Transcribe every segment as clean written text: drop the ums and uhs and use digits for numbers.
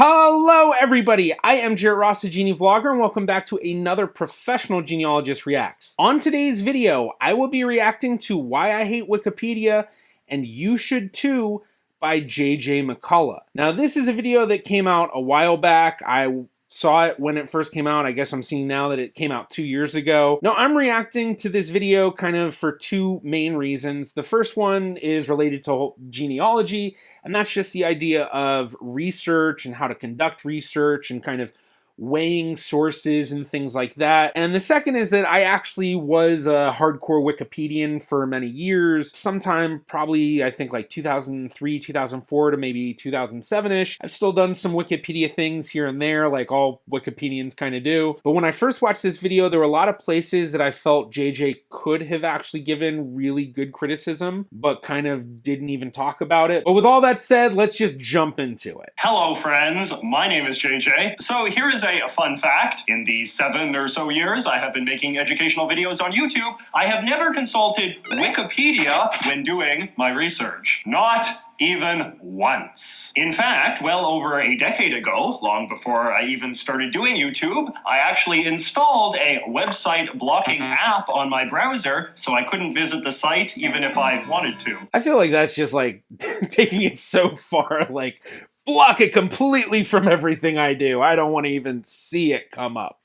Hello everybody, I am Jarrett Ross, the Genie Vlogger, and welcome back to another Professional Genealogist Reacts. On today's video, I will be reacting to Why I Hate Wikipedia, and You Should Too, by JJ McCullough. Now this is a video that came out a while back. I saw it when it first came out. I guess I'm seeing now that it came out 2 years ago. Now I'm reacting to this video kind of for two main reasons. The first one is related to genealogy, and that's just the idea of research and how to conduct research and kind of weighing sources and things like that. And the second is that I actually was a hardcore Wikipedian for many years, sometime probably I think like 2003, 2004 to maybe 2007-ish. I've still done some Wikipedia things here and there, like all Wikipedians kind of do. But when I first watched this video, there were a lot of places that I felt JJ could have actually given really good criticism, but kind of didn't even talk about it. But with all that said, let's just jump into it. Hello friends, my name is JJ. So here is a fun fact. In the 7 or so years I have been making educational videos on YouTube, I have never consulted Wikipedia when doing my research. Not even once. In fact, well over a decade ago, long before I even started doing YouTube, I actually installed a website blocking app on my browser so I couldn't visit the site even if I wanted to. I feel like that's just like taking it so far, like block it completely from everything I do. I don't want to even see it come up.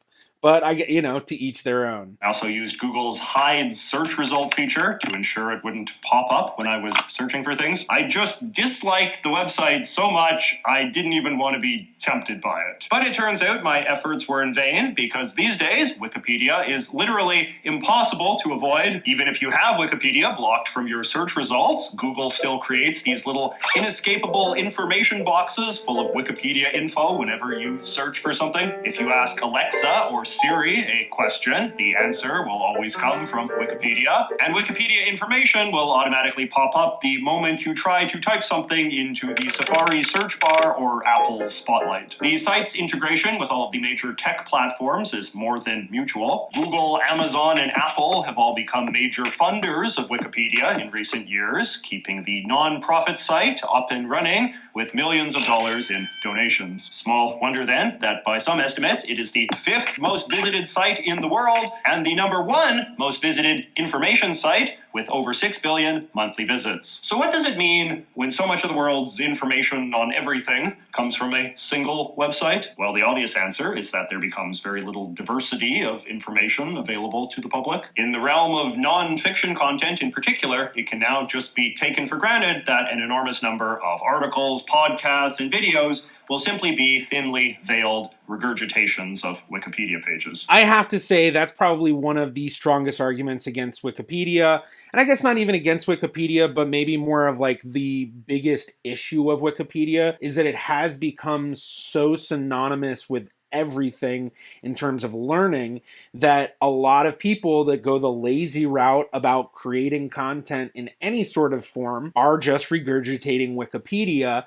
But I get, you know, to each their own. I also used Google's hide search result feature to ensure it wouldn't pop up when I was searching for things. I just disliked the website so much I didn't even want to be tempted by it. But it turns out my efforts were in vain because these days Wikipedia is literally impossible to avoid. Even if you have Wikipedia blocked from your search results, Google still creates these little inescapable information boxes full of Wikipedia info whenever you search for something. If you ask Alexa or Siri a question, the answer will always come from Wikipedia, and Wikipedia information will automatically pop up the moment you try to type something into the Safari search bar or Apple Spotlight. The site's integration with all of the major tech platforms is more than mutual. Google, Amazon, and Apple have all become major funders of Wikipedia in recent years, keeping the non-profit site up and running with millions of dollars in donations. Small wonder then that by some estimates it is the 5th most visited site in the world and the #1 most visited information site with over 6 billion monthly visits. So what does it mean when so much of the world's information on everything comes from a single website? Well, the obvious answer is that there becomes very little diversity of information available to the public. In the realm of non-fiction content in particular, it can now just be taken for granted that an enormous number of articles, podcasts, and videos will simply be thinly veiled regurgitations of Wikipedia pages. I have to say that's probably one of the strongest arguments against Wikipedia, and I guess not even against Wikipedia, but maybe more of like the biggest issue of Wikipedia is that it has become so synonymous with everything in terms of learning that a lot of people that go the lazy route about creating content in any sort of form are just regurgitating Wikipedia.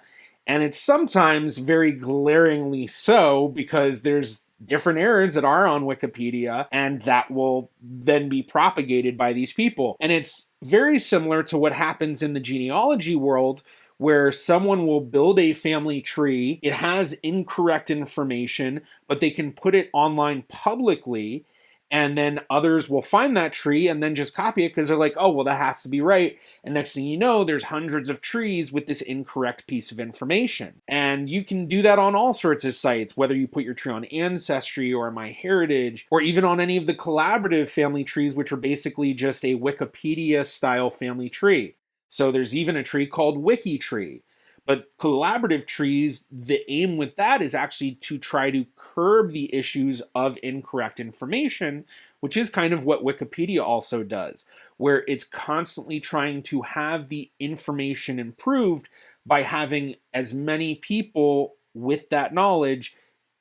And it's sometimes very glaringly so because there's different errors that are on Wikipedia and that will then be propagated by these people. And it's very similar to what happens in the genealogy world where someone will build a family tree, it has incorrect information, but they can put it online publicly, and then others will find that tree and then just copy it because they're like, oh, well, that has to be right. And next thing you know, there's hundreds of trees with this incorrect piece of information. And you can do that on all sorts of sites, whether you put your tree on Ancestry or MyHeritage, or even on any of the collaborative family trees, which are basically just a Wikipedia-style family tree. So there's even a tree called WikiTree. But collaborative trees, the aim with that is actually to try to curb the issues of incorrect information, which is kind of what Wikipedia also does, where it's constantly trying to have the information improved by having as many people with that knowledge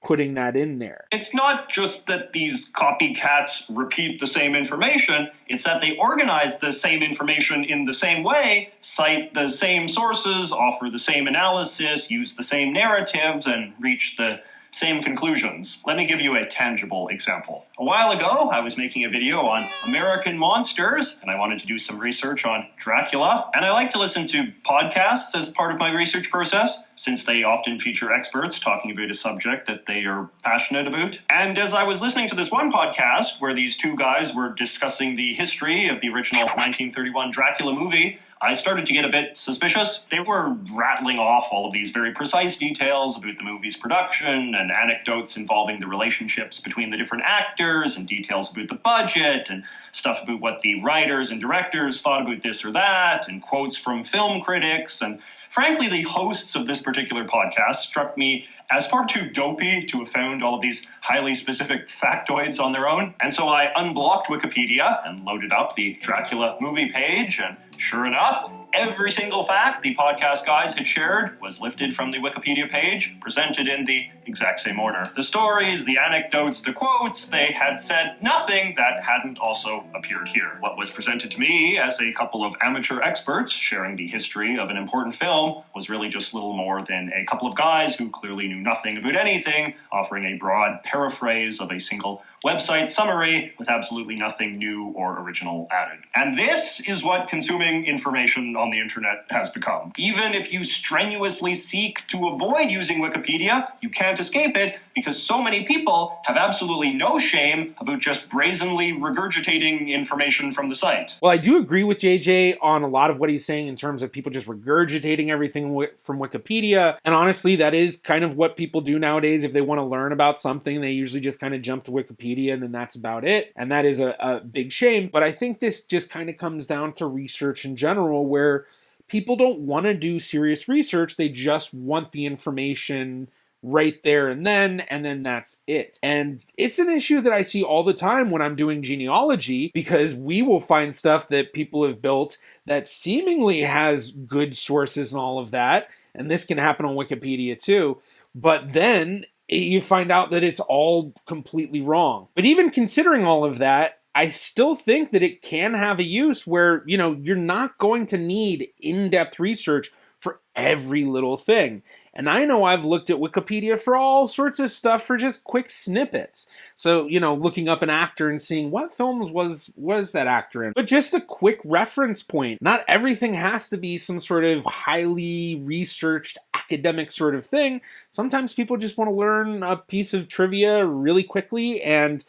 putting that in there. It's not just that these copycats repeat the same information, it's that they organize the same information in the same way, cite the same sources, offer the same analysis, use the same narratives, and reach the same conclusions. Let me give you a tangible example. A while ago, I was making a video on American monsters, and I wanted to do some research on Dracula, and I like to listen to podcasts as part of my research process, since they often feature experts talking about a subject that they are passionate about. And as I was listening to this one podcast, where these two guys were discussing the history of the original 1931 Dracula movie, I started to get a bit suspicious. They were rattling off all of these very precise details about the movie's production and anecdotes involving the relationships between the different actors and details about the budget and stuff about what the writers and directors thought about this or that and quotes from film critics. And frankly, the hosts of this particular podcast struck me as far too dopey to have found all of these highly specific factoids on their own. And so I unblocked Wikipedia and loaded up the Dracula movie page, and sure enough, every single fact the podcast guys had shared was lifted from the Wikipedia page, presented in the exact same order. The stories, the anecdotes, the quotes, they had said nothing that hadn't also appeared here. What was presented to me as a couple of amateur experts sharing the history of an important film was really just little more than a couple of guys who clearly knew nothing about anything, offering a broad paraphrase of a single website summary with absolutely nothing new or original added. And this is what consuming information on the internet has become. Even if you strenuously seek to avoid using Wikipedia, you can't escape it because so many people have absolutely no shame about just brazenly regurgitating information from the site. Well, I do agree with JJ on a lot of what he's saying in terms of people just regurgitating everything from Wikipedia. And honestly, that is kind of what people do nowadays. If they want to learn about something, they usually just kind of jump to Wikipedia and then that's about it. And that is a big shame. But I think this just kind of comes down to research in general, where people don't want to do serious research. They just want the information right there and then that's it. And it's an issue that I see all the time when I'm doing genealogy, because we will find stuff that people have built that seemingly has good sources and all of that, and this can happen on Wikipedia too, but then you find out that it's all completely wrong. But even considering all of that, I still think that it can have a use where, you're not going to need in-depth research for every little thing. And I know I've looked at Wikipedia for all sorts of stuff for just quick snippets. So, looking up an actor and seeing what films was that actor in. But just a quick reference point. Not everything has to be some sort of highly researched academic sort of thing. Sometimes people just want to learn a piece of trivia really quickly, and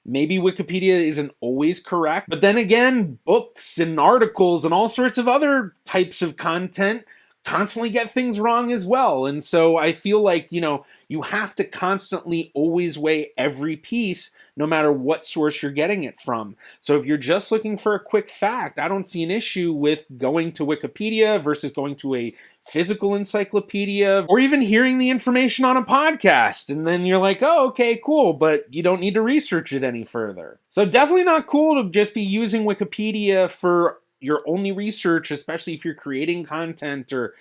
maybe Wikipedia isn't always correct. But then again, books and articles and all sorts of other types of content constantly get things wrong as well. And so I feel like, you have to constantly always weigh every piece, no matter what source you're getting it from. So if you're just looking for a quick fact, I don't see an issue with going to Wikipedia versus going to a physical encyclopedia, or even hearing the information on a podcast. And then you're like, oh, okay, cool, but you don't need to research it any further. So definitely not cool to just be using Wikipedia for your only research, especially if you're creating content or,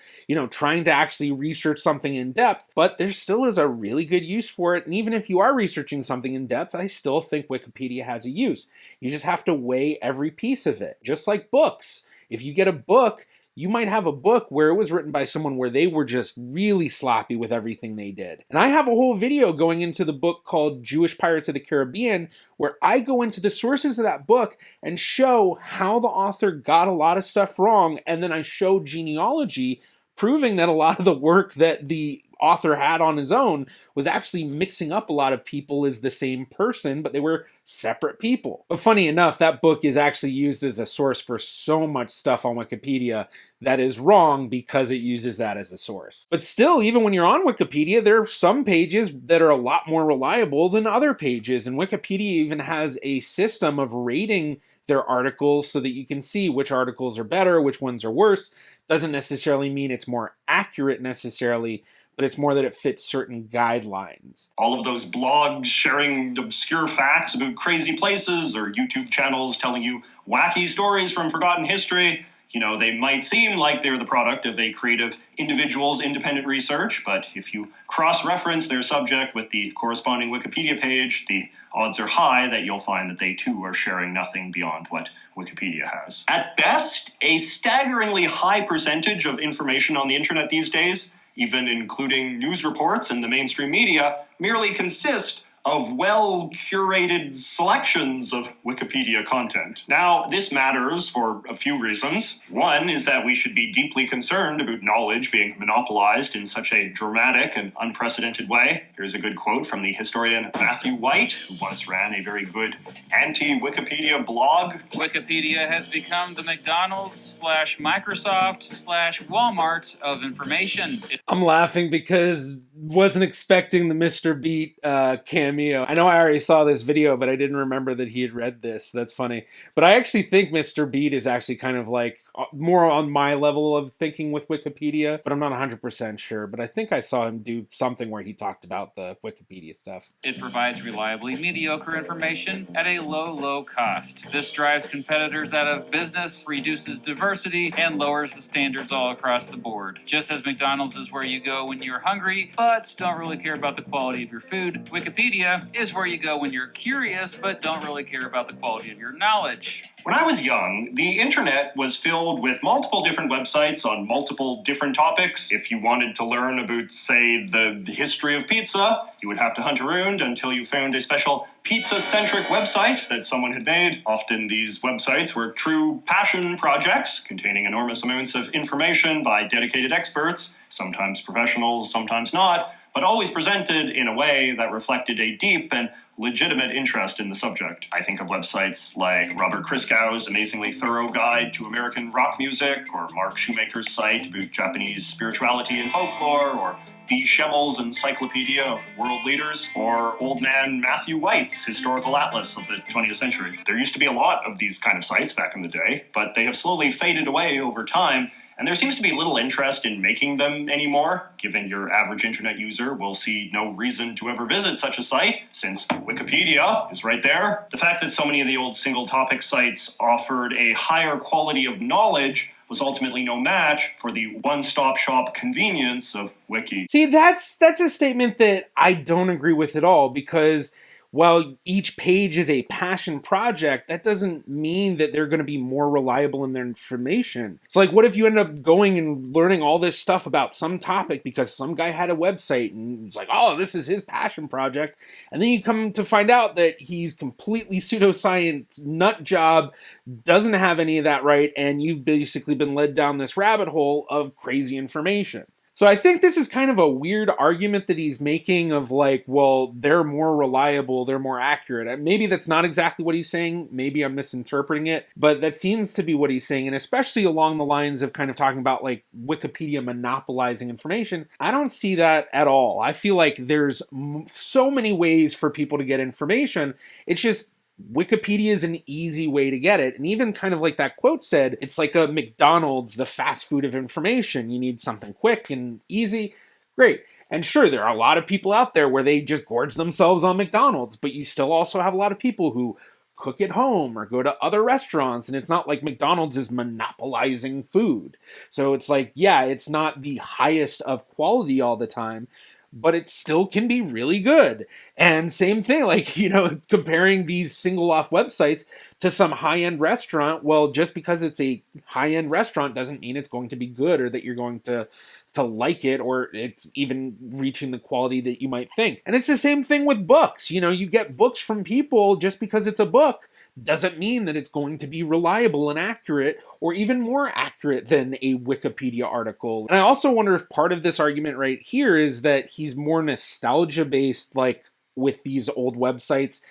trying to actually research something in depth. But there still is a really good use for it. And even if you are researching something in depth, I still think Wikipedia has a use. You just have to weigh every piece of it. Just like books. If you get a book, you might have a book where it was written by someone where they were just really sloppy with everything they did. And I have a whole video going into the book called Jewish Pirates of the Caribbean, where I go into the sources of that book and show how the author got a lot of stuff wrong. And then I show genealogy proving that a lot of the work that the author had on his own was actually mixing up a lot of people as the same person, but they were separate people. But funny enough, that book is actually used as a source for so much stuff on Wikipedia that is wrong because it uses that as a source. But still, even when you're on Wikipedia, there are some pages that are a lot more reliable than other pages, and Wikipedia even has a system of rating their articles so that you can see which articles are better, which ones are worse. Doesn't necessarily mean it's more accurate necessarily, but it's more that it fits certain guidelines. All of those blogs sharing obscure facts about crazy places, or YouTube channels telling you wacky stories from forgotten history, they might seem like they're the product of a creative individual's independent research, but if you cross-reference their subject with the corresponding Wikipedia page, the odds are high that you'll find that they too are sharing nothing beyond what Wikipedia has. At best, a staggeringly high percentage of information on the internet these days even including news reports and the mainstream media, merely consist of well-curated selections of Wikipedia content. Now, this matters for a few reasons. One is that we should be deeply concerned about knowledge being monopolized in such a dramatic and unprecedented way. Here's a good quote from the historian Matthew White, who once ran a very good anti-Wikipedia blog. Wikipedia has become the McDonald's/Microsoft/Walmart of information. I'm laughing because wasn't expecting the Mr. Beat cameo. I know I already saw this video, but I didn't remember that he had read this. That's funny. But I actually think Mr. Beat is actually kind of like more on my level of thinking with Wikipedia, but I'm not 100% sure. But I think I saw him do something where he talked about the Wikipedia stuff. It provides reliably mediocre information at a low cost. This drives competitors out of business, reduces diversity, and lowers the standards all across the board. Just as McDonald's is where you go when you're hungry, but don't really care about the quality of your food, Wikipedia is where you go when you're curious, but don't really care about the quality of your knowledge. When I was young, the internet was filled with multiple different websites on multiple different topics. If you wanted to learn about, say, the history of pizza, you would have to hunt around until you found a special pizza-centric website that someone had made. Often these websites were true passion projects containing enormous amounts of information by dedicated experts, sometimes professionals, sometimes not, but always presented in a way that reflected a deep and legitimate interest in the subject. I think of websites like Robert Christgau's amazingly thorough guide to American rock music, or Mark Shoemaker's site about Japanese spirituality and folklore, or D. Schemmel's Encyclopedia of World Leaders, or old man Matthew White's Historical Atlas of the 20th century. There used to be a lot of these kind of sites back in the day, but they have slowly faded away over time, and there seems to be little interest in making them anymore, given your average internet user will see no reason to ever visit such a site, since Wikipedia is right there. The fact that so many of the old single-topic sites offered a higher quality of knowledge was ultimately no match for the one-stop-shop convenience of Wiki. See, that's a statement that I don't agree with at all, because while each page is a passion project, that doesn't mean that they're going to be more reliable in their information. So like, what if you end up going and learning all this stuff about some topic because some guy had a website and it's like, oh, this is his passion project. And then you come to find out that he's completely pseudoscience nut job, doesn't have any of that right, and you've basically been led down this rabbit hole of crazy information. So I think this is kind of a weird argument that he's making of like, well, they're more reliable, they're more accurate. Maybe that's not exactly what he's saying. Maybe I'm misinterpreting it, but that seems to be what he's saying. And especially along the lines of kind of talking about like Wikipedia monopolizing information. I don't see that at all. I feel like there's so many ways for people to get information. It's just Wikipedia is an easy way to get it. And even kind of like that quote said, it's like a McDonald's, the fast food of information. You need something quick and easy. Great. And sure, there are a lot of people out there where they just gorge themselves on McDonald's, but you still also have a lot of people who cook at home or go to other restaurants, and it's not like McDonald's is monopolizing food. So it's like, yeah, it's not the highest of quality all the time, but it still can be really good. And same thing, like, you know, comparing these single off websites to some high-end restaurant, well, just because it's a high-end restaurant doesn't mean it's going to be good or that you're going to like it, or it's even reaching the quality that you might think. And it's the same thing with books. You know, you get books from people, just because it's a book doesn't mean that it's going to be reliable and accurate, or even more accurate than a Wikipedia article. And I also wonder if part of this argument right here is that he's more nostalgia based, like with these old websites,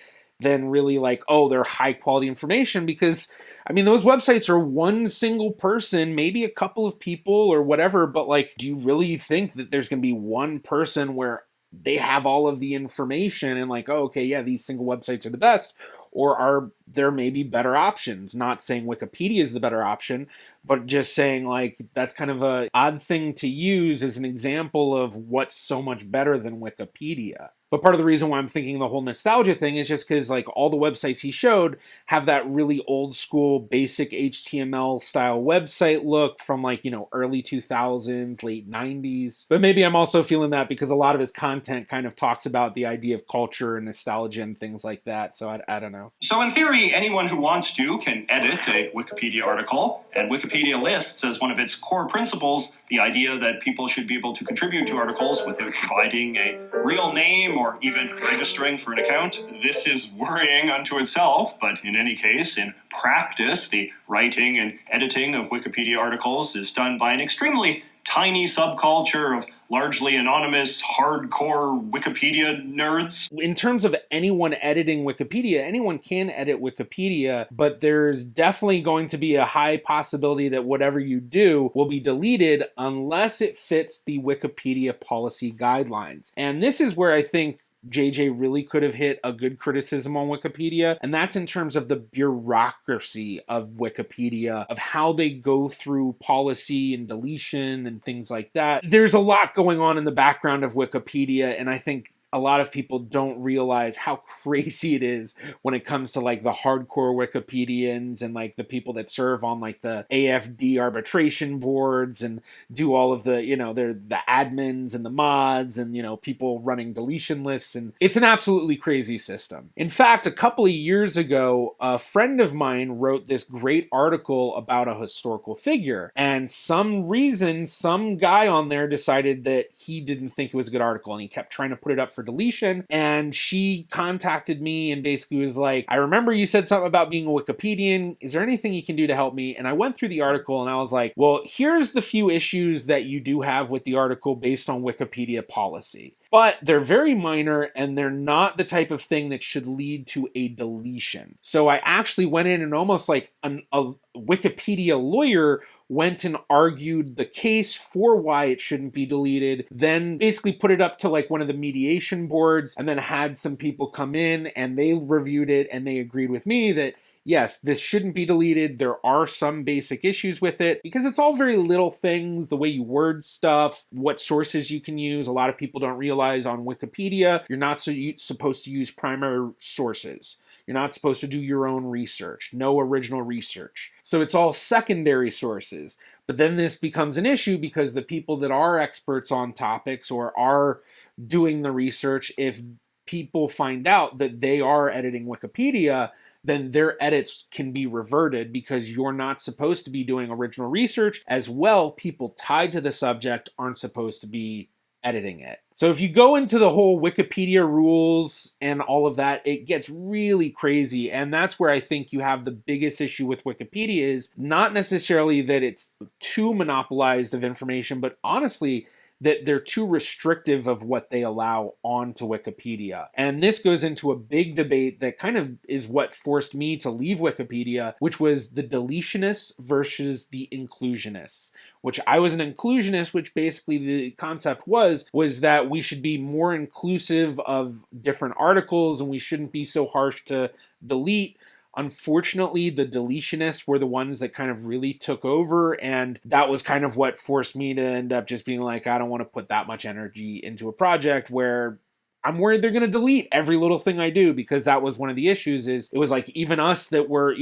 than really like, oh, they're high quality information, because I mean, those websites are one single person, maybe a couple of people or whatever, but like, do you really think that there's going to be one person where they have all of the information and like, oh, okay, yeah, these single websites are the best? Or are there maybe better options? Not saying Wikipedia is the better option, but just saying like, that's kind of a odd thing to use as an example of what's so much better than Wikipedia. But part of the reason why I'm thinking the whole nostalgia thing is just because like all the websites he showed have that really old school basic HTML style website look from like, you know, early 2000s, late 90s. But maybe I'm also feeling that because a lot of his content kind of talks about the idea of culture and nostalgia and things like that. So I don't know. So in theory, theory, anyone who wants to can edit a Wikipedia article, and Wikipedia lists as one of its core principles the idea that people should be able to contribute to articles without providing a real name or even registering for an account. This is worrying unto itself, but in any case, in practice, the writing and editing of Wikipedia articles is done by an extremely tiny subculture of largely anonymous, hardcore Wikipedia nerds. In terms of anyone editing Wikipedia, anyone can edit Wikipedia, but there's definitely going to be a high possibility that whatever you do will be deleted unless it fits the Wikipedia policy guidelines. And this is where I think JJ really could have hit a good criticism on Wikipedia, and that's in terms of the bureaucracy of Wikipedia, of how they go through policy and deletion and things like that. There's a lot going on in the background of Wikipedia, and I think a lot of people don't realize how crazy it is when it comes to like the hardcore Wikipedians and like the people that serve on like the AFD arbitration boards and do all of the, they're the admins and the mods and, people running deletion lists. And it's an absolutely crazy system. In fact, a couple of years ago, a friend of mine wrote this great article about a historical figure. And some reason, some guy on there decided that he didn't think it was a good article and he kept trying to put it up for deletion, and she contacted me and basically was like, I remember you said something about being a Wikipedian. Is there anything you can do to help me? And I went through the article and I was like, well, here's the few issues that you do have with the article based on Wikipedia policy. But they're very minor and they're not the type of thing that should lead to a deletion. So I actually went in and almost like a Wikipedia lawyer went and argued the case for why it shouldn't be deleted, then basically put it up to like one of the mediation boards, and then had some people come in and they reviewed it and they agreed with me that yes, this shouldn't be deleted. There are some basic issues with it because it's all very little things, the way you word stuff, what sources you can use. A lot of people don't realize on Wikipedia, you're not supposed to use primary sources. You're not supposed to do your own research, no original research. So it's all secondary sources. But then this becomes an issue because the people that are experts on topics or are doing the research, if people find out that they are editing Wikipedia, then their edits can be reverted because you're not supposed to be doing original research. As well, people tied to the subject aren't supposed to be editing it. So if you go into the whole Wikipedia rules and all of that, it gets really crazy. And that's where I think you have the biggest issue with Wikipedia is not necessarily that it's too monopolized of information, but honestly, that they're too restrictive of what they allow onto Wikipedia. And this goes into a big debate that kind of is what forced me to leave Wikipedia, which was the deletionists versus the inclusionists, which I was an inclusionist, which basically the concept was that we should be more inclusive of different articles and we shouldn't be so harsh to delete. Unfortunately, the deletionists were the ones that kind of really took over, and that was kind of what forced me to end up just being like, I don't want to put that much energy into a project where I'm worried they're going to delete every little thing I do, because that was one of the issues. Is it was like even us that were,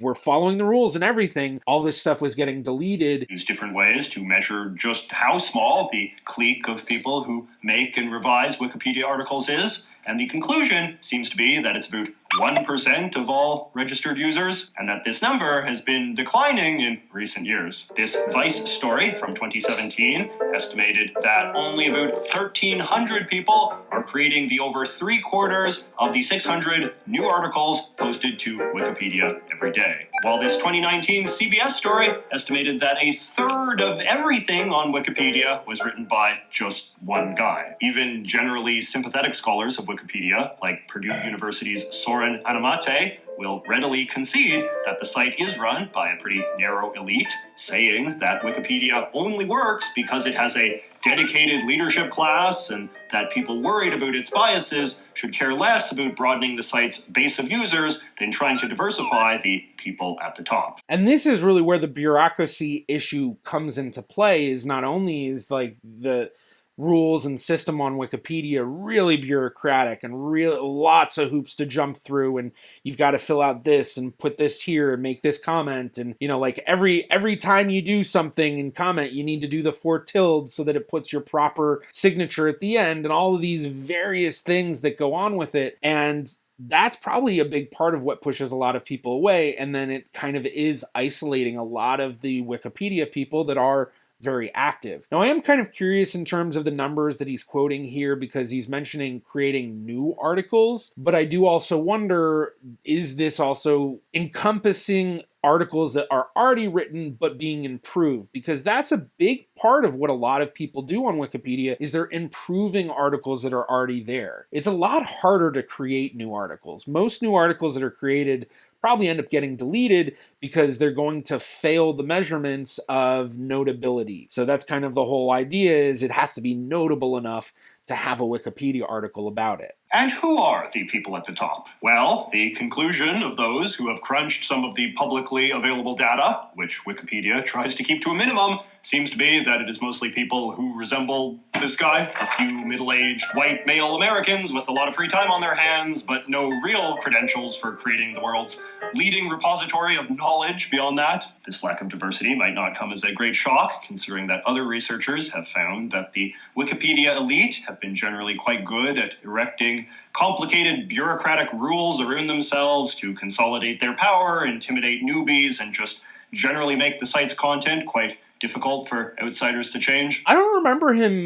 we're following the rules and everything, all this stuff was getting deleted. Use different ways to measure just how small the clique of people who make and revise Wikipedia articles is. And the conclusion seems to be that it's about 1% of all registered users, and that this number has been declining in recent years. This Vice story from 2017 estimated that only about 1,300 people are creating the over 3/4 of the 600 new articles posted to Wikipedia every day. While this 2019 CBS story estimated that 1/3 of everything on Wikipedia was written by just one guy. Even generally sympathetic scholars of Wikipedia, like Purdue University's Soren Anamate, will readily concede that the site is run by a pretty narrow elite, saying that Wikipedia only works because it has a dedicated leadership class and that people worried about its biases should care less about broadening the site's base of users than trying to diversify the people at the top. And this is really where the bureaucracy issue comes into play, is not only is like the rules and system on Wikipedia really bureaucratic and lots of hoops to jump through, and you've got to fill out this and put this here and make this comment, and like every time you do something and comment, you need to do the 4 tildes so that it puts your proper signature at the end, and all of these various things that go on with it. And that's probably a big part of what pushes a lot of people away. And then it kind of is isolating a lot of the Wikipedia people that are very active. Now, I am kind of curious in terms of the numbers that he's quoting here because he's mentioning creating new articles, but I do also wonder, is this also encompassing articles that are already written but being improved? Because that's a big part of what a lot of people do on Wikipedia is they're improving articles that are already there. It's a lot harder to create new articles. Most new articles that are created probably end up getting deleted because they're going to fail the measurements of notability. So that's kind of the whole idea, is it has to be notable enough to have a Wikipedia article about it. And who are the people at the top? Well, the conclusion of those who have crunched some of the publicly available data, which Wikipedia tries to keep to a minimum, seems to be that it is mostly people who resemble this guy, a few middle-aged white male Americans with a lot of free time on their hands, but no real credentials for creating the world's leading repository of knowledge beyond that. This lack of diversity might not come as a great shock, considering that other researchers have found that the Wikipedia elite have been generally quite good at erecting complicated bureaucratic rules around themselves to consolidate their power, intimidate newbies, and just generally make the site's content quite difficult for outsiders to change. I don't remember him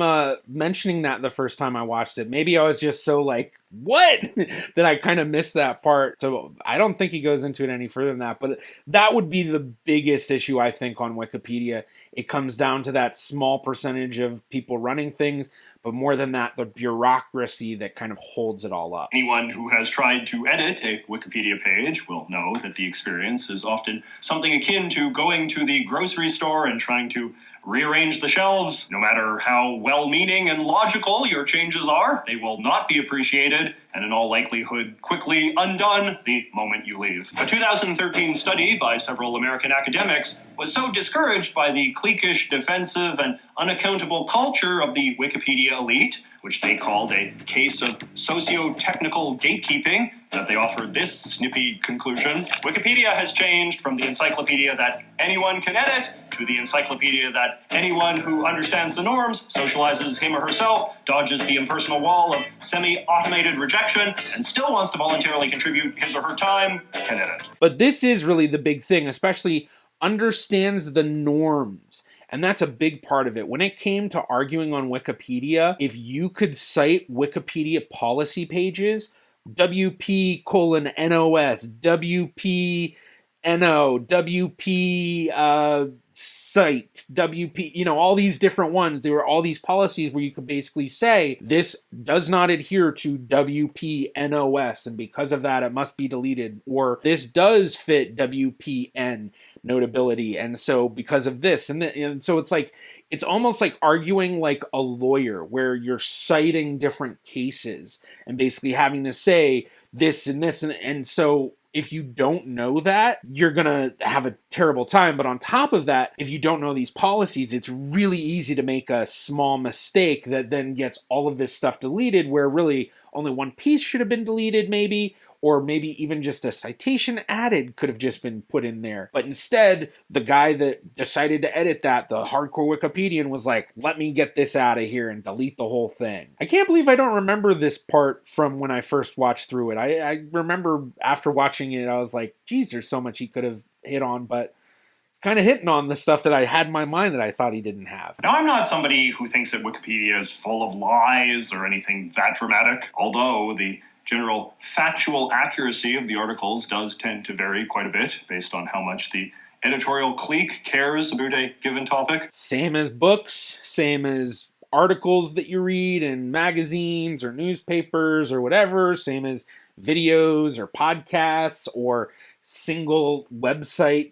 mentioning that the first time I watched it. Maybe I was just so like, what? that I kind of missed that part. So I don't think he goes into it any further than that. But that would be the biggest issue, I think, on Wikipedia. It comes down to that small percentage of people running things. But more than that, the bureaucracy that kind of holds it all up. Anyone who has tried to edit a Wikipedia page will know that the experience is often something akin to going to the grocery store and trying to rearrange the shelves. No matter how well-meaning and logical your changes are, they will not be appreciated and in all likelihood quickly undone the moment you leave. A 2013 study by several American academics was so discouraged by the cliquish, defensive, and unaccountable culture of the Wikipedia elite, which they called a case of socio-technical gatekeeping, that they offered this snippy conclusion: Wikipedia has changed from the encyclopedia that anyone can edit to the encyclopedia that anyone who understands the norms, socializes him or herself, dodges the impersonal wall of semi-automated rejection, and still wants to voluntarily contribute his or her time, can edit. But this is really the big thing, especially understands the norms. And that's a big part of it. When it came to arguing on Wikipedia, if you could cite Wikipedia policy pages, WP:NOS, WP NO, WP site, WP, all these different ones. There were all these policies where you could basically say, this does not adhere to WP:NOS, and because of that, it must be deleted. Or this does fit WPN notability, and so because of this, and so it's almost like arguing like a lawyer, where you're citing different cases and basically having to say this and this, and so if you don't know that, you're going to have a terrible time. But on top of that, if you don't know these policies, it's really easy to make a small mistake that then gets all of this stuff deleted, where really only one piece should have been deleted maybe, or maybe even just a citation added could have just been put in there. But instead, the guy that decided to edit that, the hardcore Wikipedian, was like, let me get this out of here and delete the whole thing. I can't believe I don't remember this part from when I first watched through it. I remember after watching it, I was like, geez, there's so much he could have hit on, but it's kind of hitting on the stuff that I had in my mind that I thought he didn't have. Now, I'm not somebody who thinks that Wikipedia is full of lies or anything that dramatic, although the general factual accuracy of the articles does tend to vary quite a bit based on how much the editorial clique cares about a given topic. Same as books, same as articles that you read in magazines or newspapers or whatever, same as videos or podcasts or single website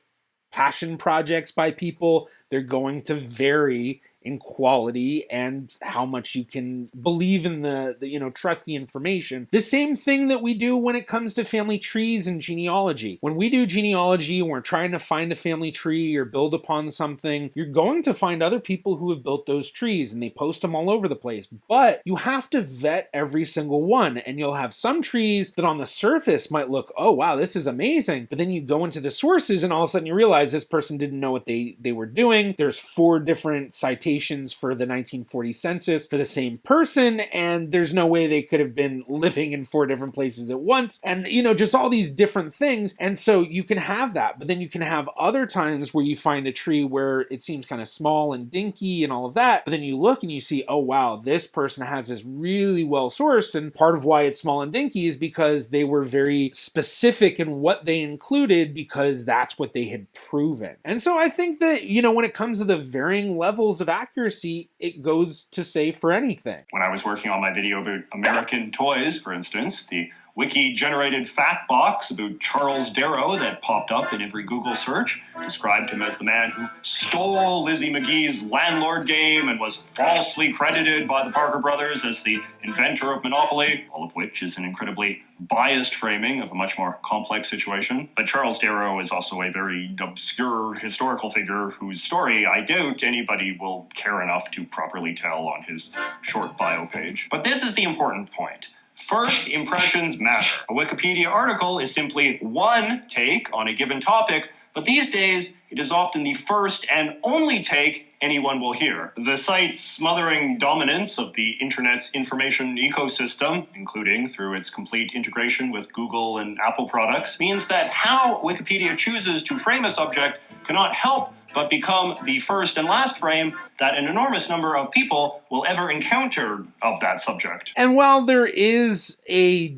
passion projects by people. They're going to vary in quality and how much you can believe in the trust the information. The same thing that we do when it comes to family trees and genealogy. When we do genealogy and we're trying to find a family tree or build upon something, you're going to find other people who have built those trees and they post them all over the place. But you have to vet every single one, and you'll have some trees that on the surface might look, oh wow, this is amazing. But then you go into the sources and all of a sudden you realize this person didn't know what they were doing. There's 4 different citations citations for the 1940 census for the same person, and there's no way they could have been living in 4 different places at once, and just all these different things. And so you can have that, but then you can have other times where you find a tree where it seems kind of small and dinky and all of that, but then you look and you see, oh wow, this person has this really well sourced, and part of why it's small and dinky is because they were very specific in what they included, because that's what they had proven. And so I think that, when it comes to the varying levels of accuracy, it goes to say for anything. When I was working on my video about American toys, for instance, the wiki-generated fact box about Charles Darrow that popped up in every Google search described him as the man who stole Lizzie McGee's landlord game and was falsely credited by the Parker brothers as the inventor of Monopoly, all of which is an incredibly biased framing of a much more complex situation. But Charles Darrow is also a very obscure historical figure whose story I doubt anybody will care enough to properly tell on his short bio page. But this is the important point. First impressions matter. A Wikipedia article is simply one take on a given topic, but these days it is often the first and only take anyone will hear. The site's smothering dominance of the internet's information ecosystem, including through its complete integration with Google and Apple products, means that how Wikipedia chooses to frame a subject cannot help but become the first and last frame that an enormous number of people will ever encounter of that subject. And while there is a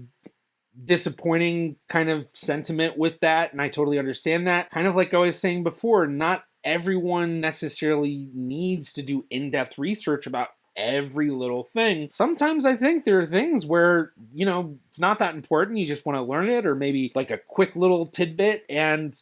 disappointing kind of sentiment with that, and I totally understand that, kind of like I was saying before, not everyone necessarily needs to do in-depth research about every little thing. Sometimes I think there are things where, it's not that important, you just want to learn it, or maybe like a quick little tidbit, and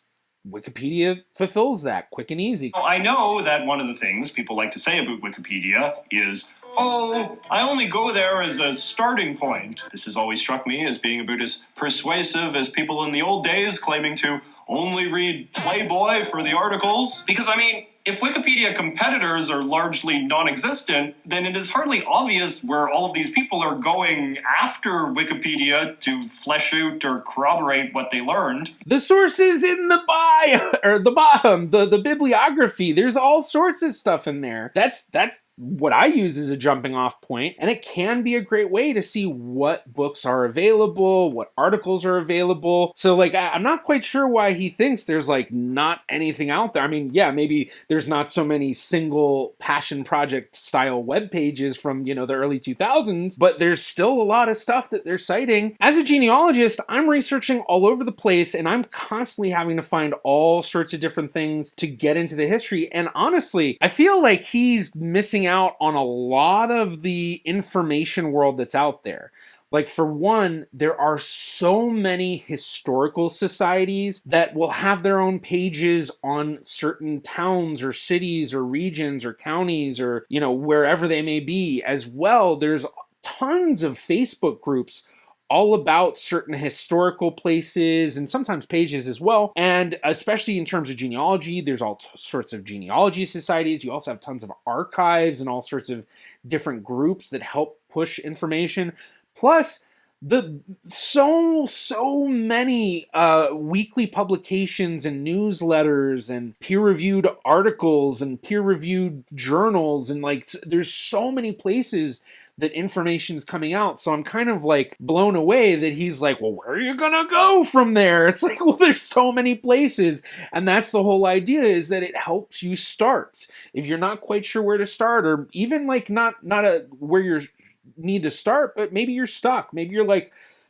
Wikipedia fulfills that quick and easy. I know that one of the things people like to say about Wikipedia is, oh, I only go there as a starting point. This has always struck me as being about as persuasive as people in the old days claiming to only read Playboy for the articles. Because, if Wikipedia competitors are largely non-existent, then it is hardly obvious where all of these people are going after Wikipedia to flesh out or corroborate what they learned. The sources in the bio, or the bottom, the bibliography, there's all sorts of stuff in there. That's what I use as a jumping off point, and it can be a great way to see what books are available, what articles are available. So I'm not quite sure why he thinks there's not anything out there. Maybe there's not so many single passion project style web pages from, the early 2000s, but there's still a lot of stuff that they're citing. As a genealogist, I'm researching all over the place, and I'm constantly having to find all sorts of different things to get into the history. And honestly, I feel like he's missing out on a lot of the information world that's out there. For one, there are so many historical societies that will have their own pages on certain towns or cities or regions or counties or, wherever they may be. As well, there's tons of Facebook groups all about certain historical places and sometimes pages as well. And especially in terms of genealogy, there's all sorts of genealogy societies. You also have tons of archives and all sorts of different groups that help push information. Plus, so many weekly publications and newsletters and peer-reviewed articles and peer-reviewed journals, and there's so many places that information's coming out. So I'm kind of blown away that he's well, where are you gonna go from there? It's well, there's so many places. And that's the whole idea, is that it helps you start. If you're not quite sure where to start, or even not where you need to start, but maybe you're stuck. Maybe you're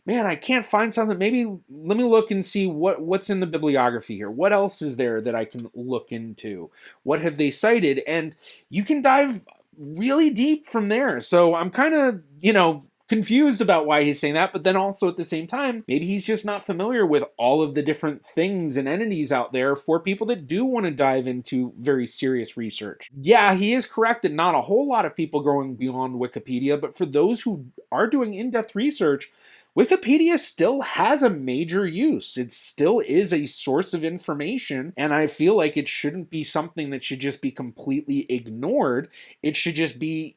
man, I can't find something. Maybe let me look and see what's in the bibliography here. What else is there that I can look into? What have they cited? And you can dive really deep from there. So I'm kind of, confused about why he's saying that, but then also at the same time, maybe he's just not familiar with all of the different things and entities out there for people that do want to dive into very serious research. Yeah, he is correct that not a whole lot of people going beyond Wikipedia, but for those who are doing in-depth research, Wikipedia still has a major use. It still is a source of information, and I feel like it shouldn't be something that should just be completely ignored. It should just be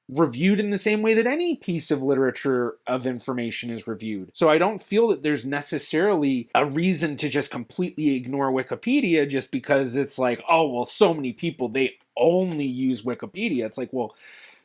reviewed in the same way that any piece of literature of information is reviewed. So I don't feel that there's necessarily a reason to just completely ignore Wikipedia just because it's oh, well, so many people, they only use Wikipedia. It's like, well,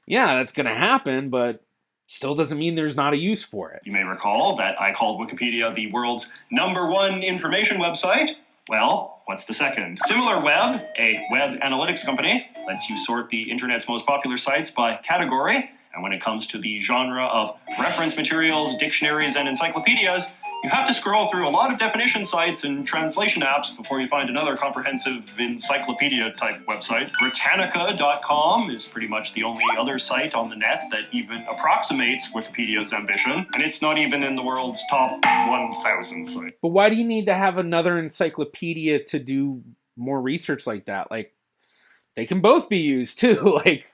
yeah, that's going to happen, but still doesn't mean there's not a use for it. You may recall that I called Wikipedia the world's #1 information website. Well, what's the second? SimilarWeb, a web analytics company, lets you sort the internet's most popular sites by category. And when it comes to the genre of reference materials, dictionaries, and encyclopedias, you have to scroll through a lot of definition sites and translation apps before you find another comprehensive encyclopedia-type website. Britannica.com is pretty much the only other site on the net that even approximates Wikipedia's ambition, and it's not even in the world's top 1,000 sites. But why do you need to have another encyclopedia to do more research like that? Like, they can both be used too. Like,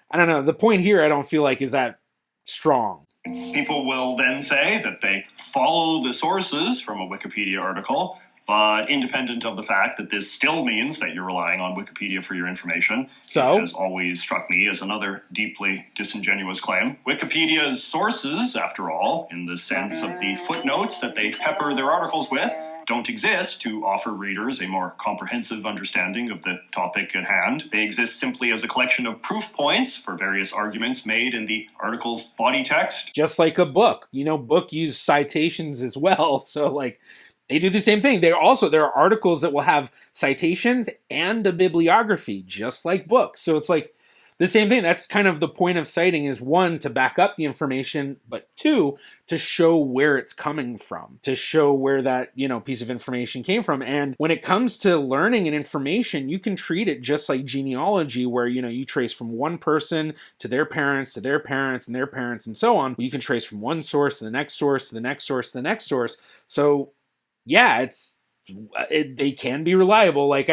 I don't know. The point here, I don't feel like is that strong. People will then say that they follow the sources from a Wikipedia article, but independent of the fact that this still means that you're relying on Wikipedia for your information. So? It has always struck me as another deeply disingenuous claim. Wikipedia's sources, after all, in the sense of the footnotes that they pepper their articles with, don't exist to offer readers a more comprehensive understanding of the topic at hand. They exist simply as a collection of proof points for various arguments made in the article's body text. Just like a book. You know, book use citations as well. So, like, they do the same thing. There are articles that will have citations and a bibliography, just like books. So it's like the same thing. That's kind of the point of citing, is one, to back up the information, but two, to show where it's coming from, to show where that, piece of information came from. And when it comes to learning and information, you can treat it just like genealogy, where, you trace from one person to their parents, to their parents, and their parents, and so on. You can trace from one source to the next source, to the next source, to the next source. So yeah, they can be reliable. Like,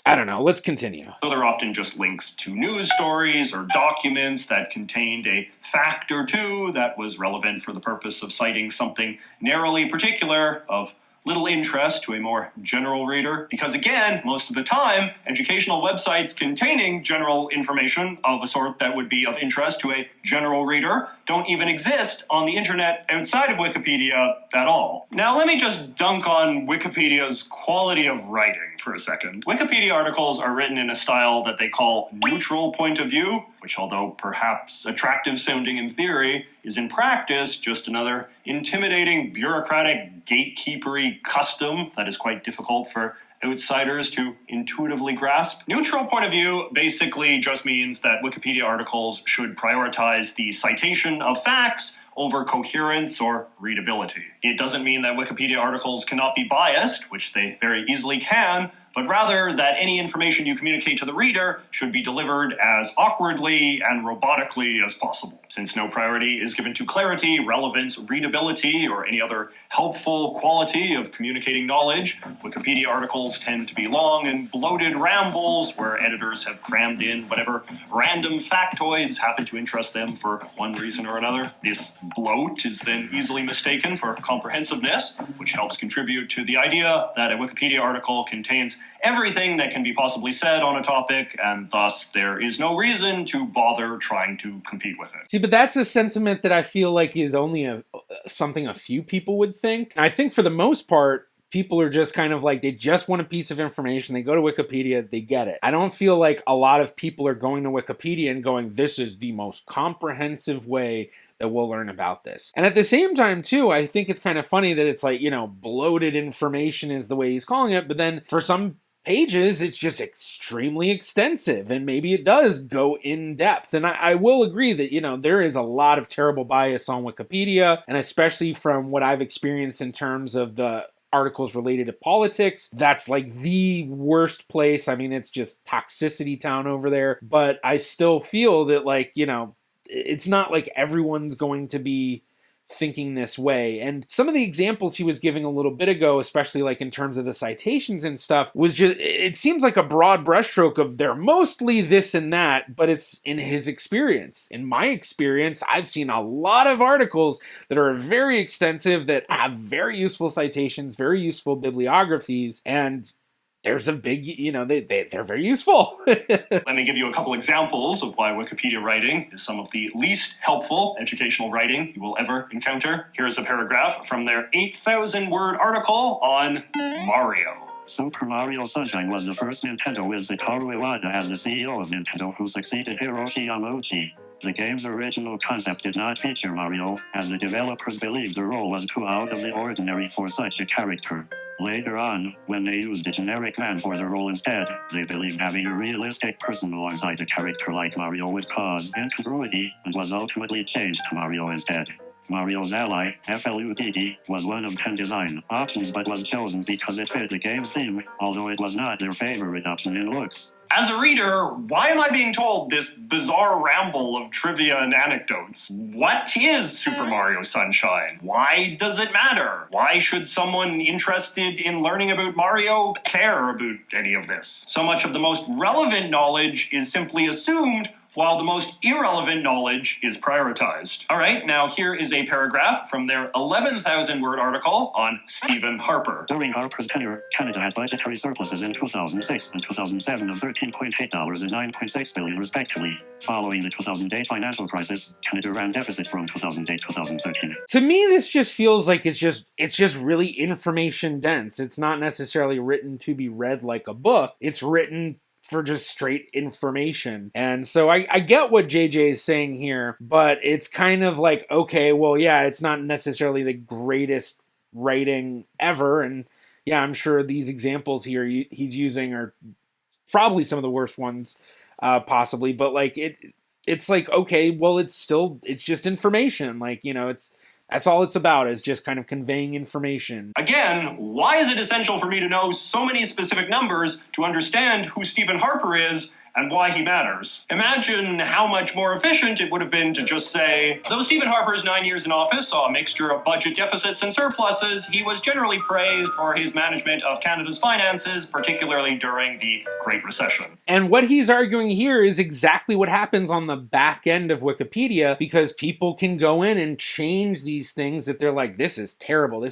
I don't know. Let's continue. So they're often just links to news stories or documents that contained a fact or two that was relevant for the purpose of citing something narrowly particular of little interest to a more general reader. Because again, most of the time, educational websites containing general information of a sort that would be of interest to a general reader don't even exist on the internet outside of Wikipedia at all. Now let me just dunk on Wikipedia's quality of writing for a second. Wikipedia articles are written in a style that they call neutral point of view, which, although perhaps attractive sounding in theory, is in practice just another intimidating bureaucratic gatekeepery custom that is quite difficult for outsiders to intuitively grasp. Neutral point of view basically just means that Wikipedia articles should prioritize the citation of facts over coherence or readability. It doesn't mean that Wikipedia articles cannot be biased, which they very easily can, but rather that any information you communicate to the reader should be delivered as awkwardly and robotically as possible. Since no priority is given to clarity, relevance, readability, or any other helpful quality of communicating knowledge, Wikipedia articles tend to be long and bloated rambles where editors have crammed in whatever random factoids happen to interest them for one reason or another. This bloat is then easily mistaken for comprehensiveness, which helps contribute to the idea that a Wikipedia article contains everything that can be possibly said on a topic, and thus there is no reason to bother trying to compete with it. See, but that's a sentiment that I feel like is only something a few people would think. I think for the most part, people are just kind of like, they just want a piece of information. They go to Wikipedia, they get it. I don't feel like a lot of people are going to Wikipedia and going, this is the most comprehensive way that we'll learn about this. And at the same time, too, I think it's kind of funny that it's like, bloated information is the way he's calling it. But then for some pages, it's just extremely extensive, and maybe it does go in depth. And I will agree that, there is a lot of terrible bias on Wikipedia, and especially from what I've experienced in terms of the articles related to politics, that's like the worst place. I mean, it's just toxicity town over there. But I still feel that, it's not like everyone's going to be thinking this way. And some of the examples he was giving a little bit ago, especially like in terms of the citations and stuff, was just, it seems like a broad brushstroke of they're mostly this and that, but it's in his experience. In my experience, I've seen a lot of articles that are very extensive, that have very useful citations, very useful bibliographies, and there's a big, they're very useful. Let me give you a couple examples of why Wikipedia writing is some of the least helpful educational writing you will ever encounter. Here's a paragraph from their 8,000-word article on Mario. Super Mario Sunshine was the first Nintendo with Satoru Iwata as the CEO of Nintendo, who succeeded Hiroshi Yamauchi. The game's original concept did not feature Mario, as the developers believed the role was too out of the ordinary for such a character. Later on, when they used a generic man for the role instead, they believed having a realistic person alongside a character like Mario would cause incongruity, and was ultimately changed to Mario instead. Mario's ally, FLUDD, was one of 10 design options but was chosen because it fit the game's theme, although it was not their favorite option in looks. As a reader, why am I being told this bizarre ramble of trivia and anecdotes? What is Super Mario Sunshine? Why does it matter? Why should someone interested in learning about Mario care about any of this? So much of the most relevant knowledge is simply assumed, while the most irrelevant knowledge is prioritized. All right, now here is a paragraph from their 11,000-word article on Stephen Harper. During Harper's tenure, Canada had budgetary surpluses in 2006 and 2007 of $13.8 and $9.6 billion respectively. Following the 2008 financial crisis, Canada ran deficits from 2008-2013. To me, this just feels like it's just really information dense. It's not necessarily written to be read like a book. It's written for just straight information. And so I get what JJ is saying here, but it's kind of like, okay, well, yeah, it's not necessarily the greatest writing ever. And yeah, I'm sure these examples here he's using are probably some of the worst ones possibly, but like it's like, okay, well, it's just information. Like, you know, that's all it's about, is just kind of conveying information. Again, why is it essential for me to know so many specific numbers to understand who Stephen Harper is and why he matters? Imagine how much more efficient it would have been to just say, though Stephen Harper's 9 years in office saw a mixture of budget deficits and surpluses, he was generally praised for his management of Canada's finances, particularly during the Great Recession. And what he's arguing here is exactly what happens on the back end of Wikipedia, because people can go in and change these things that they're like, this is terrible.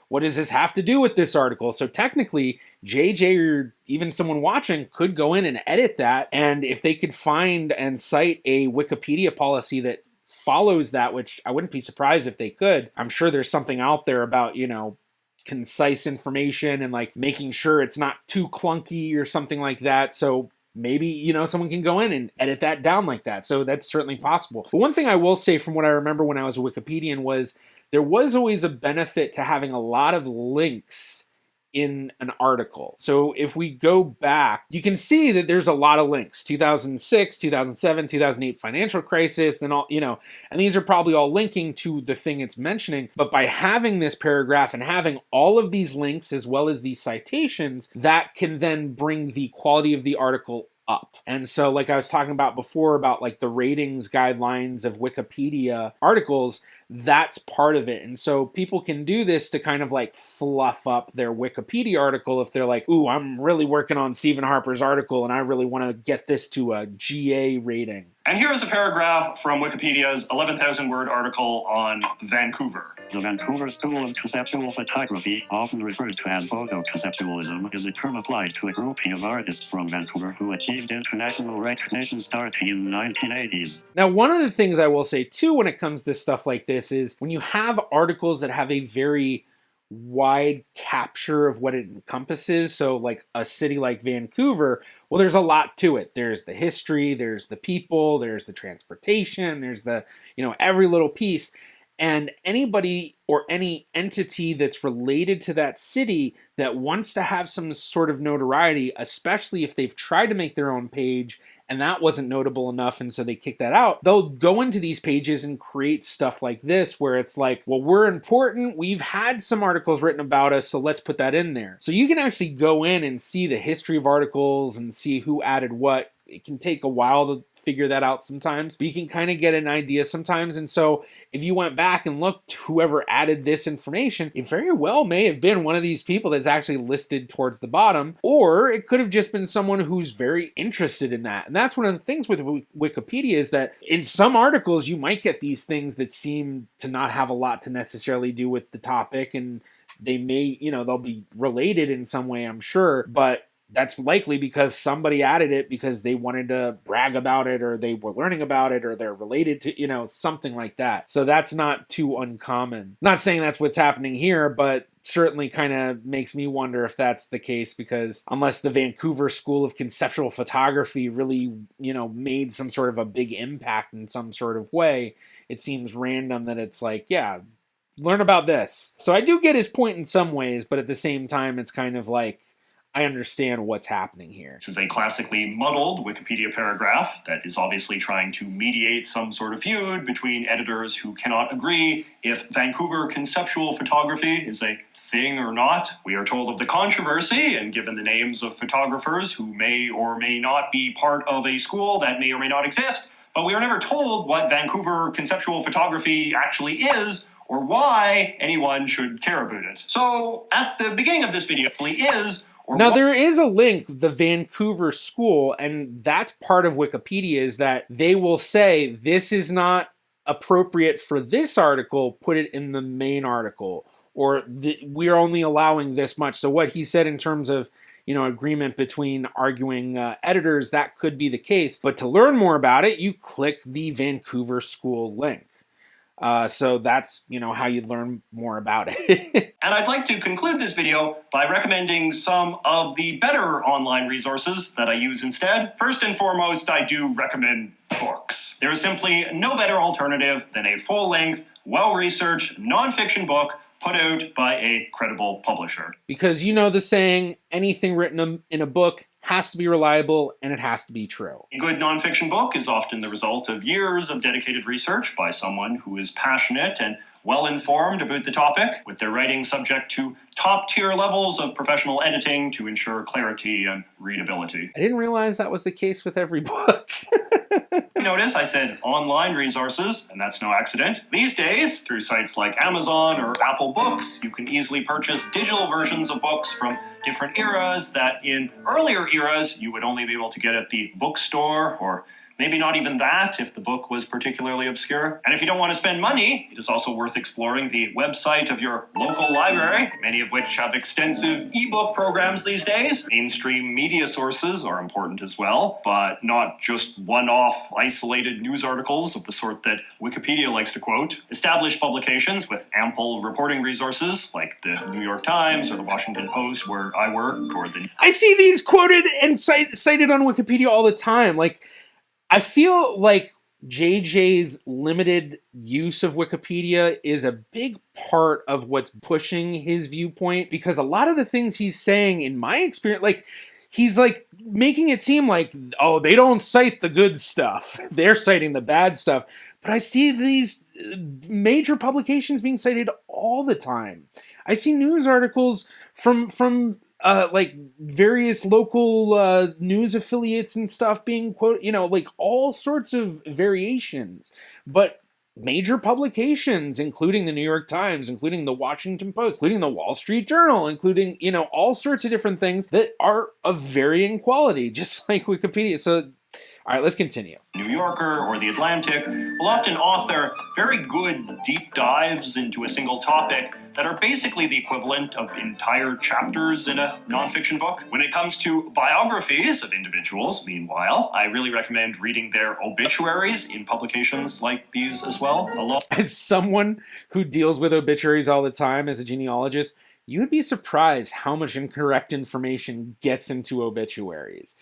What does this have to do with this article? So technically, JJ or even someone watching could go in and edit that. And if they could find and cite a Wikipedia policy that follows that, which I wouldn't be surprised if they could, I'm sure there's something out there about, you know, concise information and like making sure it's not too clunky or something like that. So maybe, you know, someone can go in and edit that down like that. So that's certainly possible. But one thing I will say from what I remember when I was a Wikipedian was there was always a benefit to having a lot of links in an article. So if we go back, you can see that there's a lot of links. 2006, 2007, 2008 financial crisis, then all, you know, and these are probably all linking to the thing it's mentioning. But by having this paragraph and having all of these links as well as these citations, that can then bring the quality of the article up. And so like I was talking about before about like the ratings guidelines of Wikipedia articles, that's part of it. And so people can do this to kind of like fluff up their Wikipedia article if they're like, ooh, I'm really working on Stephen Harper's article and I really want to get this to a GA rating. And here is a paragraph from Wikipedia's 11,000-word article on Vancouver. The Vancouver School of Conceptual Photography, often referred to as photoconceptualism, is a term applied to a grouping of artists from Vancouver who achieved international recognition starting in the 1980s. Now, one of the things I will say too when it comes to stuff like this is when you have articles that have a very wide capture of what it encompasses, so like a city like Vancouver, well, there's a lot to it. There's the history, there's the people, there's the transportation, there's the, you know, every little piece. And anybody or any entity that's related to that city that wants to have some sort of notoriety, especially if they've tried to make their own page and that wasn't notable enough and so they kick that out, they'll go into these pages and create stuff like this where it's like, well, we're important, we've had some articles written about us, so let's put that in there. So you can actually go in and see the history of articles and see who added what. It can take a while to figure that out sometimes, but you can kind of get an idea sometimes. And so if you went back and looked, whoever added this information, it very well may have been one of these people that's actually listed towards the bottom, or it could have just been someone who's very interested in that. And that's one of the things with Wikipedia is that in some articles, you might get these things that seem to not have a lot to necessarily do with the topic, and they may, you know, they'll be related in some way, I'm sure, but that's likely because somebody added it because they wanted to brag about it, or they were learning about it, or they're related to, something like that. So that's not too uncommon. Not saying that's what's happening here, but certainly kind of makes me wonder if that's the case, because unless the Vancouver School of Conceptual Photography really, made some sort of a big impact in some sort of way, it seems random that it's like, yeah, learn about this. So I do get his point in some ways, but at the same time, it's kind of like, I understand what's happening here. This is a classically muddled Wikipedia paragraph that is obviously trying to mediate some sort of feud between editors who cannot agree if Vancouver conceptual photography is a thing or not. We are told of the controversy and given the names of photographers who may or may not be part of a school that may or may not exist, but we are never told what Vancouver conceptual photography actually is or why anyone should care about it. So at the beginning of this video is now, there is a link, the Vancouver School, and that's part of Wikipedia, is that they will say, this is not appropriate for this article, put it in the main article, or we are only allowing this much. So what he said in terms of, agreement between arguing editors, that could be the case. But to learn more about it, you click the Vancouver School link. So that's, how you learn more about it. And I'd like to conclude this video by recommending some of the better online resources that I use instead. First and foremost, I do recommend books. There is simply no better alternative than a full-length, well-researched, nonfiction book put out by a credible publisher. Because the saying, anything written in a book has to be reliable and it has to be true. A good nonfiction book is often the result of years of dedicated research by someone who is passionate and well-informed about the topic, with their writing subject to top-tier levels of professional editing to ensure clarity and readability. I didn't realize that was the case with every book. Notice I said online resources, and that's no accident. These days, through sites like Amazon or Apple Books, you can easily purchase digital versions of books from different eras that in earlier eras you would only be able to get at the bookstore, or maybe not even that if the book was particularly obscure. And if you don't want to spend money, it is also worth exploring the website of your local library, many of which have extensive ebook programs these days. Mainstream media sources are important as well, but not just one-off isolated news articles of the sort that Wikipedia likes to quote. Established publications with ample reporting resources like the New York Times or the Washington Post, where I work, or the... I see these quoted and cited on Wikipedia all the time. Like, I feel like JJ's limited use of Wikipedia is a big part of what's pushing his viewpoint, because a lot of the things he's saying, in my experience, he's making it seem like, oh, they don't cite the good stuff. They're citing the bad stuff. But I see these major publications being cited all the time. I see news articles from various local news affiliates and stuff being quoted, all sorts of variations. But major publications, including the New York Times, including the Washington Post, including the Wall Street Journal, including, all sorts of different things that are of varying quality, just like Wikipedia. So, all right, let's continue. New Yorker or The Atlantic will often author very good deep dives into a single topic that are basically the equivalent of entire chapters in a nonfiction book. When it comes to biographies of individuals, meanwhile, I really recommend reading their obituaries in publications like these as well. As someone who deals with obituaries all the time as a genealogist, you would be surprised how much incorrect information gets into obituaries.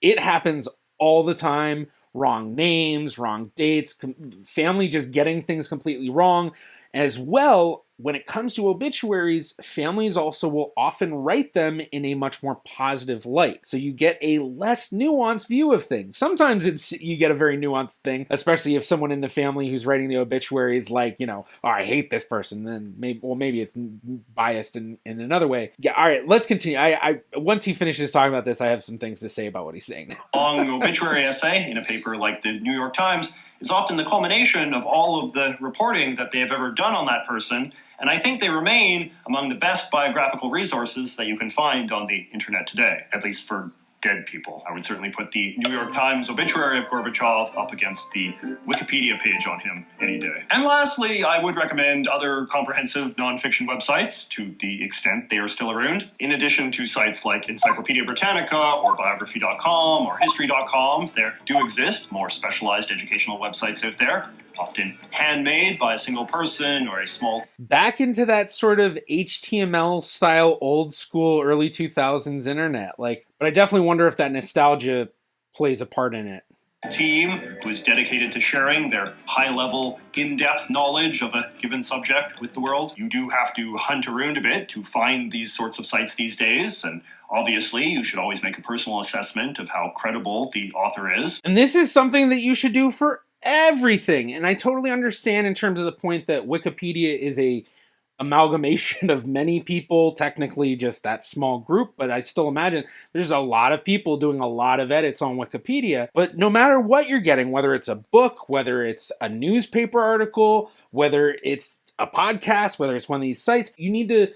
It happens all the time. Wrong names, wrong dates, family just getting things completely wrong. As well, when it comes to obituaries, families also will often write them in a much more positive light. So you get a less nuanced view of things. Sometimes you get a very nuanced thing, especially if someone in the family who's writing the obituary is like, oh, I hate this person, then maybe it's biased in another way. Yeah, all right, let's continue. I once he finishes talking about this, I have some things to say about what he's saying now. Long obituary essay in a paper like the New York Times is often the culmination of all of the reporting that they have ever done on that person, and I think they remain among the best biographical resources that you can find on the internet today, at least for dead people. I would certainly put the New York Times obituary of Gorbachev up against the Wikipedia page on him any day. And lastly, I would recommend other comprehensive nonfiction websites to the extent they are still around. In addition to sites like Encyclopedia Britannica or biography.com or history.com, there do exist more specialized educational websites out there, often handmade by a single person or a small... Back into that sort of HTML style old school early 2000s internet. But I definitely wonder if that nostalgia plays a part in it. Team who is dedicated to sharing their high-level, in-depth knowledge of a given subject with the world. You do have to hunt around a bit to find these sorts of sites these days, and obviously you should always make a personal assessment of how credible the author is. And this is something that you should do for everything. And I totally understand in terms of the point that Wikipedia is a amalgamation of many people, technically just that small group, but I still imagine there's a lot of people doing a lot of edits on Wikipedia. But no matter what you're getting, whether it's a book, whether it's a newspaper article, whether it's a podcast, whether it's one of these sites, you need to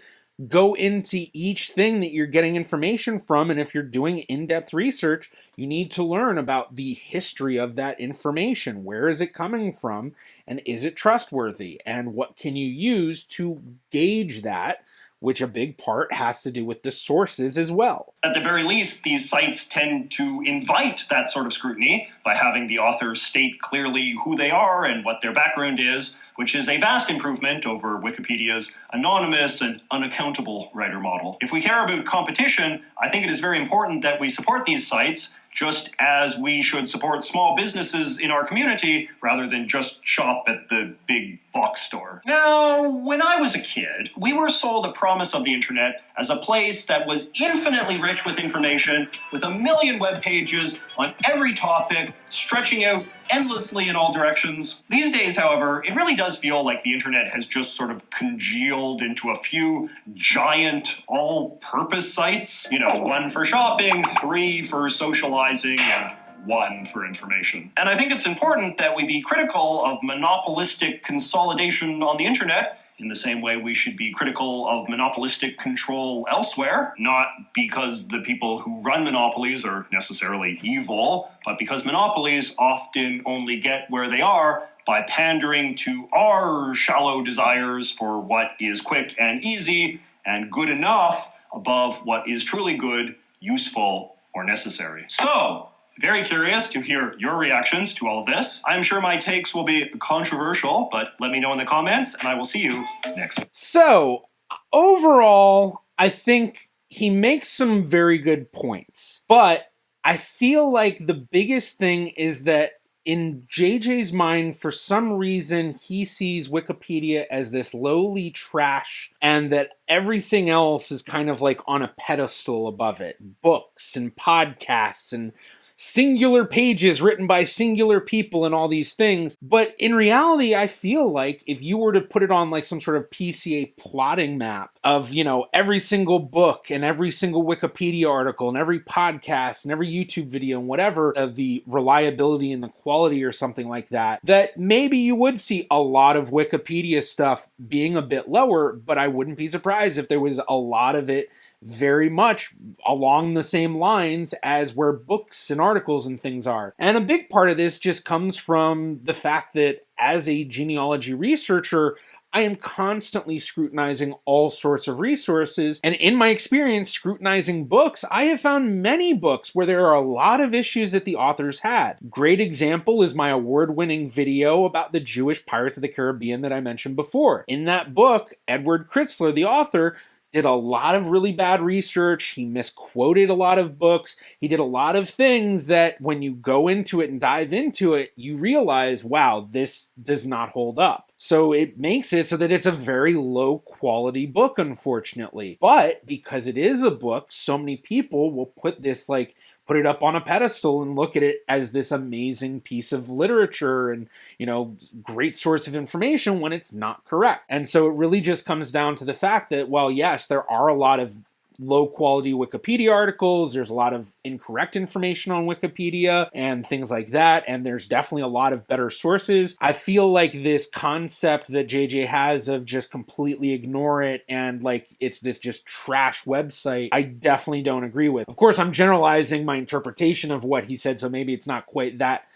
go into each thing that you're getting information from, and if you're doing in-depth research, you need to learn about the history of that information. Where is it coming from, and is it trustworthy, and what can you use to gauge that, which a big part has to do with the sources as well. At the very least, these sites tend to invite that sort of scrutiny by having the authors state clearly who they are and what their background is, which is a vast improvement over Wikipedia's anonymous and unaccountable writer model. If we care about competition, I think it is very important that we support these sites, just as we should support small businesses in our community rather than just shop at the big box store. Now, when I was a kid, we were sold a promise of the internet as a place that was infinitely rich with information, with a million web pages on every topic, stretching out endlessly in all directions. These days, however, it really does feel like the internet has just sort of congealed into a few giant all-purpose sites. You know, one for shopping, 3 for socializing, and 1 for information. And I think it's important that we be critical of monopolistic consolidation on the internet in the same way we should be critical of monopolistic control elsewhere, not because the people who run monopolies are necessarily evil, but because monopolies often only get where they are by pandering to our shallow desires for what is quick and easy and good enough above what is truly good, useful, or necessary. So, very curious to hear your reactions to all of this. I'm sure my takes will be controversial, but let me know in the comments, and I will see you next week. So, overall, I think he makes some very good points, but I feel like the biggest thing is that in JJ's mind, for some reason, he sees Wikipedia as this lowly trash and that everything else is kind of like on a pedestal above it. Books and podcasts and singular pages written by singular people and all these things. But in reality, I feel like if you were to put it on like some sort of PCA plotting map of, you know, every single book and every single Wikipedia article and every podcast and every YouTube video and whatever of the reliability and the quality or something like that, that maybe you would see a lot of Wikipedia stuff being a bit lower, but I wouldn't be surprised if there was a lot of it very much along the same lines as where books and articles and things are. And a big part of this just comes from the fact that as a genealogy researcher, I am constantly scrutinizing all sorts of resources. And in my experience scrutinizing books, I have found many books where there are a lot of issues that the authors had. Great example is my award-winning video about the Jewish Pirates of the Caribbean that I mentioned before. In that book, Edward Kritzler, the author, did a lot of really bad research. He misquoted a lot of books. He did a lot of things that when you go into it and dive into it, you realize, wow, this does not hold up. So it makes it so that it's a very low quality book, unfortunately. But because it is a book, so many people will put it up on a pedestal and look at it as this amazing piece of literature and, you know, great source of information when it's not correct. And so it really just comes down to the fact that, well, yes, there are a lot of low quality Wikipedia articles. There's a lot of incorrect information on Wikipedia and things like that. And there's definitely a lot of better sources. I feel like this concept that JJ has of just completely ignore it and like it's this just trash website, I definitely don't agree with. Of course, I'm generalizing my interpretation of what he said, so maybe it's not quite that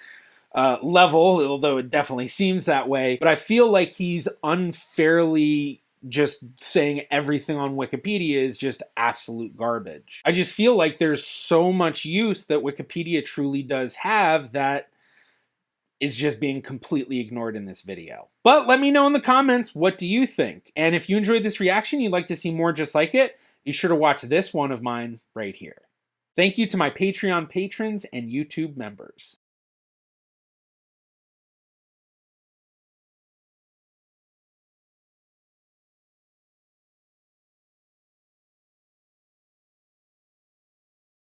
level, although it definitely seems that way. But I feel like he's unfairly just saying everything on Wikipedia is just absolute garbage. I just feel like there's so much use that Wikipedia truly does have that is just being completely ignored in this video. But let me know in the comments, what do you think? And if you enjoyed this reaction, you'd like to see more just like it, be sure to watch this one of mine right here. Thank you to my Patreon patrons and YouTube members.